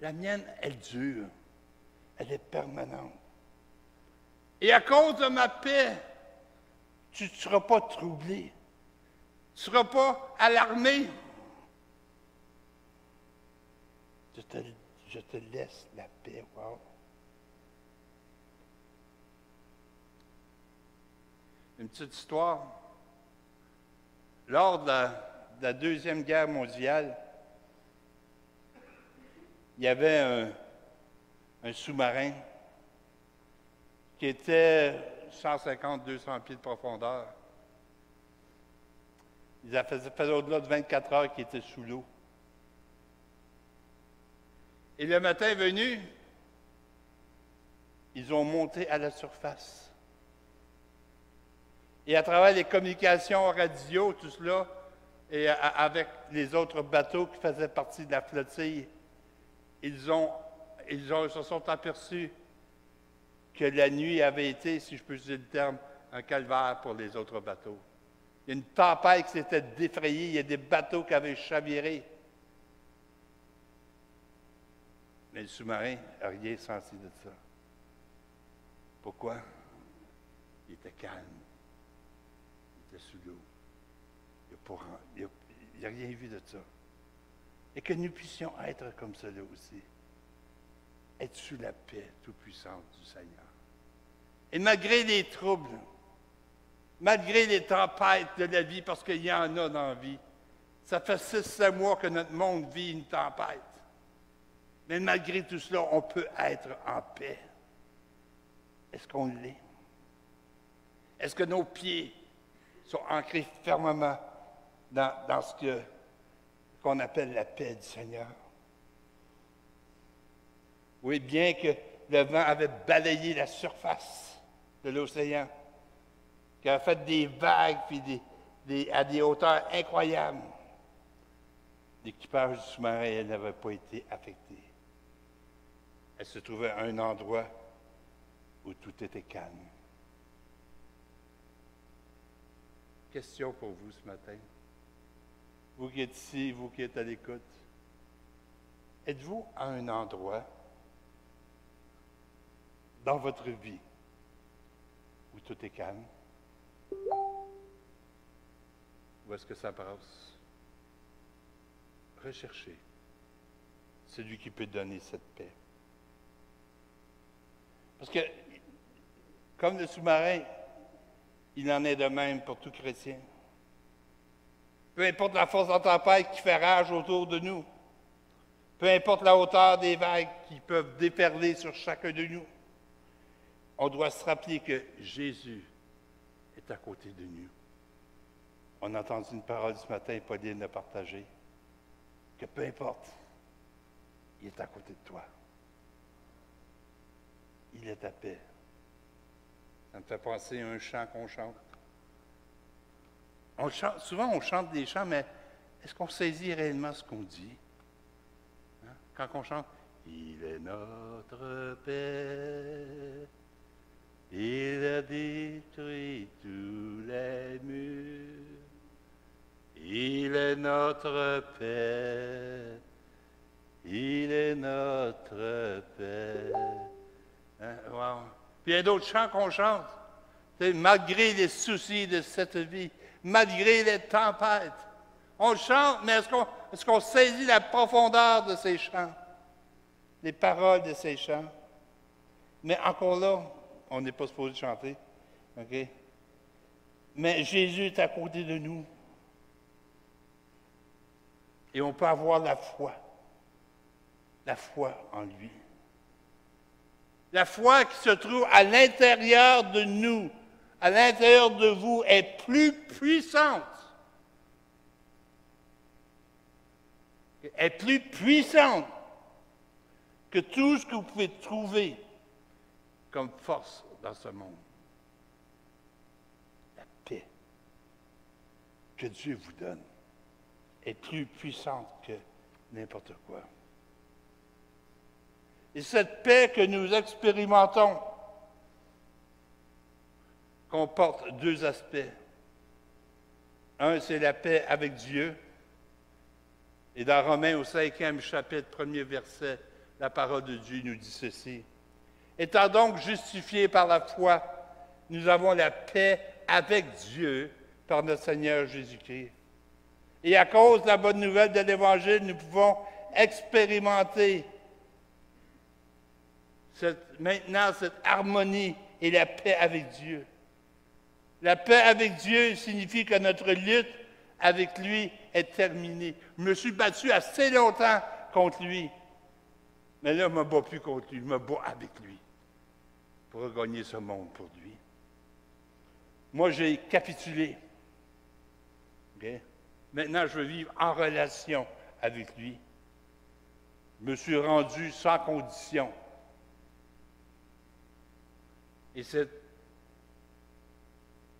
La mienne, elle dure. Elle est permanente. Et à cause de ma paix, tu ne seras pas troublé. Tu ne seras pas alarmé. Je te laisse la paix. Wow. Une petite histoire. Lors de la Deuxième Guerre mondiale, il y avait un sous-marin qui était 150-200 pieds de profondeur. Il faisait au-delà de 24 heures qu'il était sous l'eau. Et le matin venu, ils ont monté à la surface. Et à travers les communications radio, tout cela, et avec les autres bateaux qui faisaient partie de la flottille, ils se sont aperçus que la nuit avait été, si je peux utiliser le terme, un calvaire pour les autres bateaux. Il y a une tempête qui s'était défrayée, il y a des bateaux qui avaient chaviré. Mais le sous-marin n'a rien senti de ça. Pourquoi? Il était calme. Il était sous l'eau. Il n'a rien vu de ça. Et que nous puissions être comme cela aussi. Être sous la paix toute-puissante du Seigneur. Et malgré les troubles, malgré les tempêtes de la vie, parce qu'il y en a dans la vie, ça fait 6-7 mois que notre monde vit une tempête. Mais malgré tout cela, on peut être en paix. Est-ce qu'on l'est? Est-ce que nos pieds sont ancrés fermement dans ce qu'on appelle la paix du Seigneur? Oui, bien que le vent avait balayé la surface de l'océan, qui avait fait des vagues puis à des hauteurs incroyables, l'équipage du sous-marin n'avait pas été affecté. Elle se trouvait à un endroit où tout était calme. Question pour vous ce matin. Vous qui êtes ici, vous qui êtes à l'écoute, êtes-vous à un endroit dans votre vie où tout est calme? Où est-ce que ça passe? Recherchez celui qui peut donner cette paix. Parce que, comme le sous-marin, il en est de même pour tout chrétien. Peu importe la force de la tempête qui fait rage autour de nous, peu importe la hauteur des vagues qui peuvent déferler sur chacun de nous, on doit se rappeler que Jésus est à côté de nous. On a entendu une parole ce matin, Pauline l'a partagée, que peu importe, il est à côté de toi. Il est à paix. Ça me fait penser à un chant qu'on chante. Souvent, on chante des chants, mais est-ce qu'on saisit réellement ce qu'on dit? Hein? Quand on chante, « Il est notre paix, il a détruit tous les murs, il est notre paix, il est notre paix. » Hein? Wow. Puis il y a d'autres chants qu'on chante. Malgré les soucis de cette vie, malgré les tempêtes, on chante, mais est-ce qu'on saisit la profondeur de ces chants, les paroles de ces chants? Mais encore là, on n'est pas supposé chanter. OK? Mais Jésus est à côté de nous. Et on peut avoir la foi en lui. La foi qui se trouve à l'intérieur de nous, à l'intérieur de vous, est plus puissante. Est plus puissante que tout ce que vous pouvez trouver comme force dans ce monde. La paix que Dieu vous donne est plus puissante que n'importe quoi. Et cette paix que nous expérimentons comporte deux aspects. Un, c'est la paix avec Dieu. Et dans Romains, au 5e chapitre, 1er verset, la parole de Dieu nous dit ceci. Étant donc justifiés par la foi, nous avons la paix avec Dieu par notre Seigneur Jésus-Christ. Et à cause de la bonne nouvelle de l'Évangile, nous pouvons expérimenter maintenant cette harmonie et la paix avec Dieu. La paix avec Dieu signifie que notre lutte avec lui est terminée. Je me suis battu assez longtemps contre lui. Mais là, je ne me bats plus contre lui, je me bats avec lui pour regagner ce monde pour lui. Moi, j'ai capitulé. Okay? Maintenant, je veux vivre en relation avec lui. Je me suis rendu sans condition. Et cette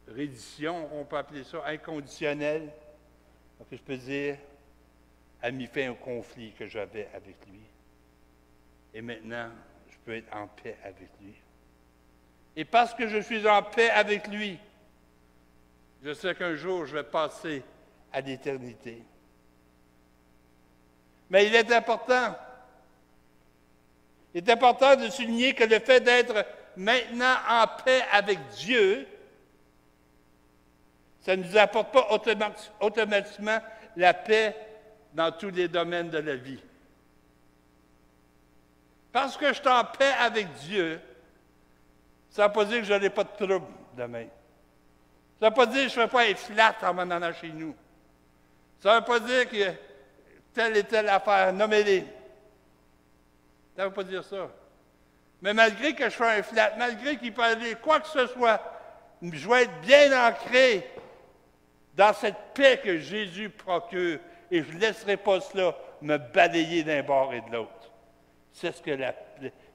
reddition, on peut appeler ça inconditionnelle, donc je peux dire, a mis fin au conflit que j'avais avec lui. Et maintenant, je peux être en paix avec lui. Et parce que je suis en paix avec lui, je sais qu'un jour, je vais passer à l'éternité. Mais il est important de souligner que le fait d'être maintenant en paix avec Dieu, ça ne nous apporte pas automatiquement la paix dans tous les domaines de la vie. Parce que je suis en paix avec Dieu, ça ne veut pas dire que je n'aurai pas de trouble demain. Ça ne veut pas dire que je ne ferai pas être flat en m'en allant chez nous. Ça ne veut pas dire que telle et telle affaire, nommez-les. Ça ne veut pas dire ça. Mais malgré que je sois un flat, malgré qu'il peut arriver quoi que ce soit, je vais être bien ancré dans cette paix que Jésus procure et je ne laisserai pas cela me balayer d'un bord et de l'autre. C'est ce que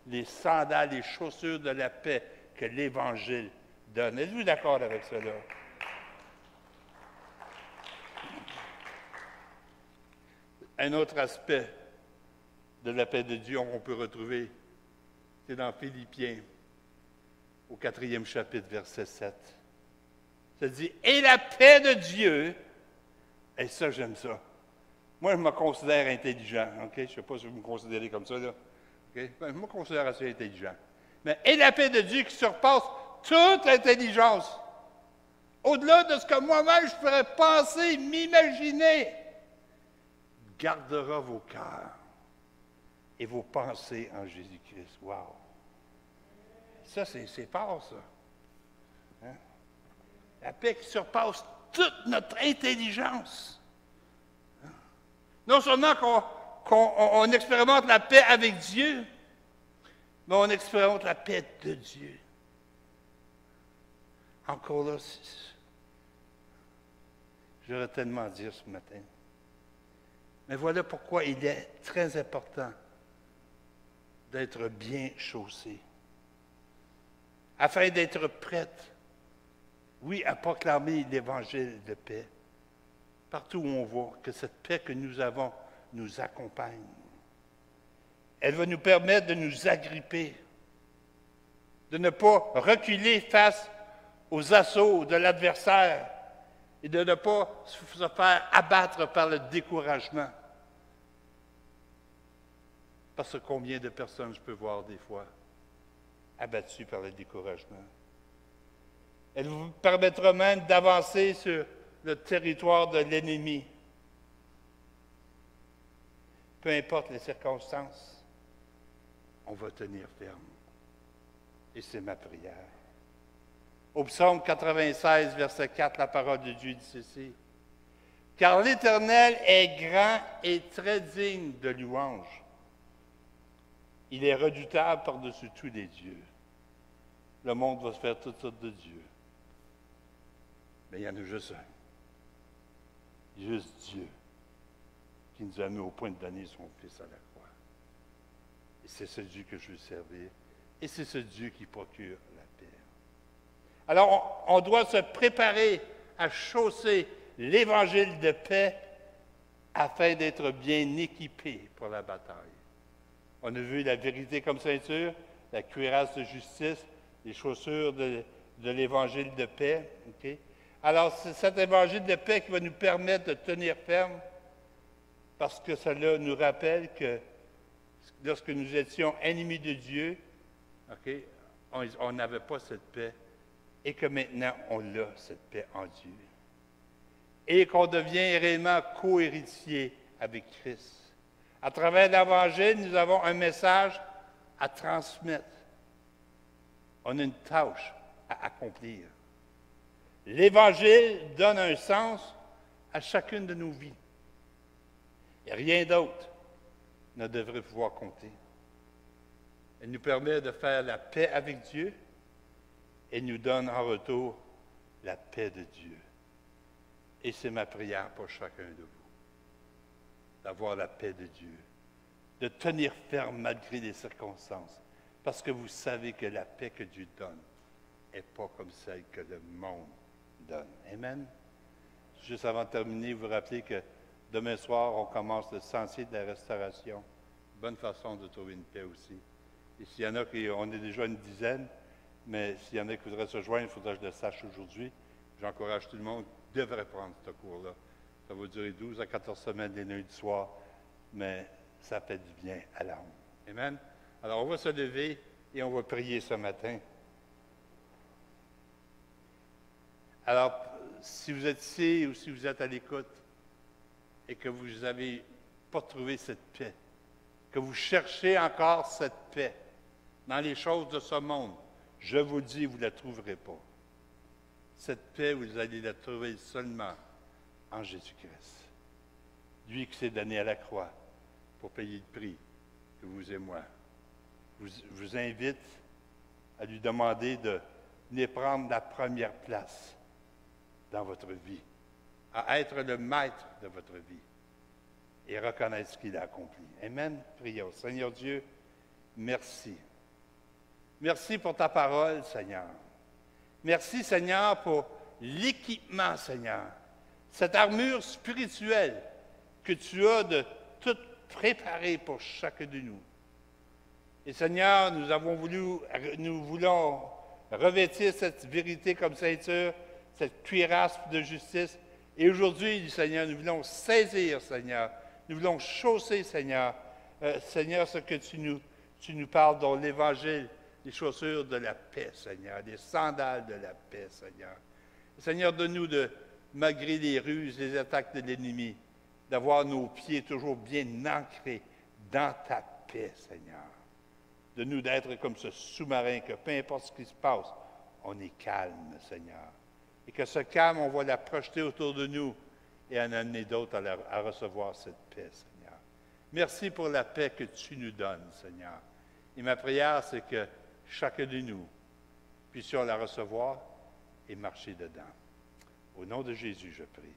les sandales, les chaussures de la paix que l'Évangile donne. Êtes-vous d'accord avec cela? Un autre aspect de la paix de Dieu qu'on peut retrouver, c'est dans Philippiens, au 4e chapitre, verset 7. Ça dit, « Et la paix de Dieu », et ça, j'aime ça. Moi, je me considère intelligent, OK? Je ne sais pas si vous me considérez comme ça, là. OK? Je me considère assez intelligent. Mais « Et la paix de Dieu qui surpasse toute intelligence, au-delà de ce que moi-même je pourrais penser, m'imaginer, gardera vos cœurs et vos pensées en Jésus-Christ. » Wow! Ça, c'est fort, ça. Hein? La paix qui surpasse toute notre intelligence. Hein? Non seulement qu'on expérimente la paix avec Dieu, mais on expérimente la paix de Dieu. Encore là, j'aurais tellement à dire ce matin. Mais voilà pourquoi il est très important d'être bien chaussé, afin d'être prête, oui, à proclamer l'Évangile de paix, partout où on voit que cette paix que nous avons nous accompagne. Elle va nous permettre de nous agripper, de ne pas reculer face aux assauts de l'adversaire et de ne pas se faire abattre par le découragement. Parce que combien de personnes je peux voir des fois abattues par le découragement. Elle vous permettra même d'avancer sur le territoire de l'ennemi. Peu importe les circonstances, on va tenir ferme. Et c'est ma prière. Au psaume 96, verset 4, la parole de Dieu dit ceci. « Car l'Éternel est grand et très digne de louange. Il est redoutable par-dessus tous les dieux. » Le monde va se faire toutes sortes de dieux. Mais il y en a juste un. Juste Dieu qui nous a mis au point de donner son Fils à la croix. Et c'est ce Dieu que je veux servir. Et c'est ce Dieu qui procure la paix. Alors, on doit se préparer à chausser l'Évangile de paix afin d'être bien équipé pour la bataille. On a vu la vérité comme ceinture, la cuirasse de justice, les chaussures de l'Évangile de paix. Okay? Alors, c'est cet Évangile de paix qui va nous permettre de tenir ferme parce que cela nous rappelle que lorsque nous étions ennemis de Dieu, okay, on n'avait pas cette paix et que maintenant, on a cette paix en Dieu. Et qu'on devient réellement co-héritier avec Christ. À travers l'Évangile, nous avons un message à transmettre. On a une tâche à accomplir. L'Évangile donne un sens à chacune de nos vies. Et rien d'autre ne devrait pouvoir compter. Elle nous permet de faire la paix avec Dieu et nous donne en retour la paix de Dieu. Et c'est ma prière pour chacun de vous, d'avoir la paix de Dieu, de tenir ferme malgré les circonstances, parce que vous savez que la paix que Dieu donne n'est pas comme celle que le monde donne. Amen. Juste avant de terminer, vous rappelez que demain soir, on commence le sentier de la restauration. Bonne façon de trouver une paix aussi. Et s'il y en a qui, on est déjà une dizaine, mais s'il y en a qui voudraient se joindre, il faudra que je le sache aujourd'hui. J'encourage tout le monde qui devrait prendre ce cours-là. Ça va durer 12 à 14 semaines les lundis soirs, mais ça fait du bien à l'âme. Amen. Alors, on va se lever et on va prier ce matin. Alors, si vous êtes ici ou si vous êtes à l'écoute et que vous n'avez pas trouvé cette paix, que vous cherchez encore cette paix dans les choses de ce monde, je vous dis, vous ne la trouverez pas. Cette paix, vous allez la trouver seulement en Jésus-Christ. Lui qui s'est donné à la croix pour payer le prix que vous et moi. Je vous invite à lui demander de venir prendre la première place dans votre vie, à être le maître de votre vie et reconnaître ce qu'il a accompli. Amen. Prions. Seigneur Dieu, merci. Merci pour ta parole, Seigneur. Merci, Seigneur, pour l'équipement, Seigneur. Cette armure spirituelle que tu as de tout préparer pour chacun de nous. Et Seigneur, nous voulons revêtir cette vérité comme ceinture, cette cuirasse de justice. Et aujourd'hui, Seigneur, nous voulons saisir, Seigneur. Nous voulons chausser, Seigneur. Seigneur, ce que tu nous parles dans l'Évangile, les chaussures de la paix, Seigneur, les sandales de la paix, Seigneur. Seigneur, donne-nous malgré les ruses, les attaques de l'ennemi, d'avoir nos pieds toujours bien ancrés dans ta paix, Seigneur. De nous d'être comme ce sous-marin, que peu importe ce qui se passe, on est calme, Seigneur. Et que ce calme, on va la projeter autour de nous et en amener d'autres à recevoir cette paix, Seigneur. Merci pour la paix que tu nous donnes, Seigneur. Et ma prière, c'est que chacun de nous puissions la recevoir et marcher dedans. Au nom de Jésus, je prie.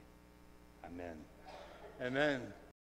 Amen. Amen.